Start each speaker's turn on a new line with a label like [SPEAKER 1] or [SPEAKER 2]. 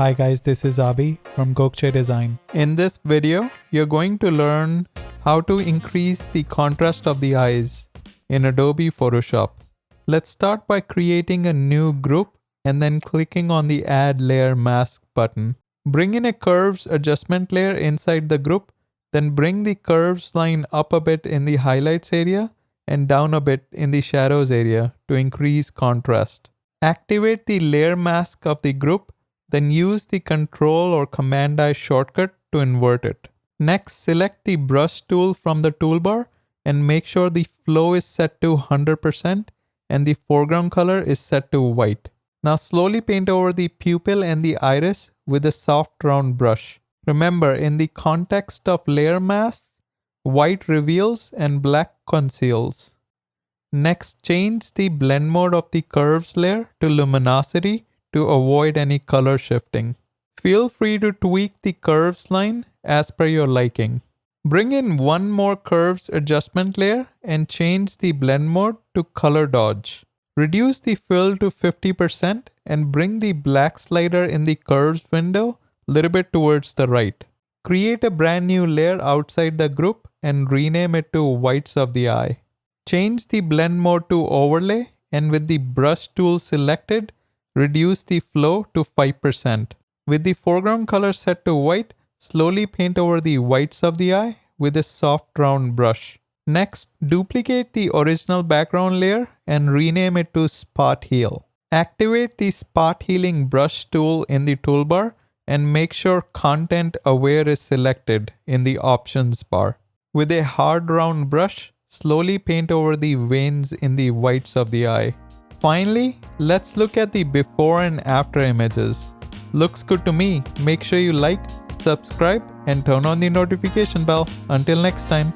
[SPEAKER 1] Hi guys, this is Abi from Gokche Design. In this video, you're going to learn how to increase the contrast of the eyes in Adobe Photoshop. Let's start by creating a new group and then clicking on the Add Layer Mask button. Bring in a curves adjustment layer inside the group, then bring the curves line up a bit in the highlights area and down a bit in the shadows area to increase contrast. Activate the layer mask of the group, then use the Control or Command I shortcut to invert it. Next, select the brush tool from the toolbar and make sure the flow is set to 100% and the foreground color is set to white. Now slowly paint over the pupil and the iris with a soft round brush. Remember, in the context of layer masks, white reveals and black conceals. Next, change the blend mode of the curves layer to luminosity to avoid any color shifting. Feel free to tweak the curves line as per your liking. Bring in one more curves adjustment layer and change the blend mode to color dodge. Reduce the fill to 50% and bring the black slider in the curves window a little bit towards the right. Create a brand new layer outside the group and rename it to whites of the eye. Change the blend mode to overlay and with the brush tool selected, reduce the flow to 5%. With the foreground color set to white, slowly paint over the whites of the eye with a soft round brush. Next, duplicate the original background layer and rename it to Spot Heal. Activate the Spot Healing brush tool in the toolbar and make sure Content Aware is selected in the options bar. With a hard round brush, slowly paint over the veins in the whites of the eye. Finally, let's look at the before and after images. Looks good to me. Make sure you like, subscribe, and turn on the notification bell. Until next time.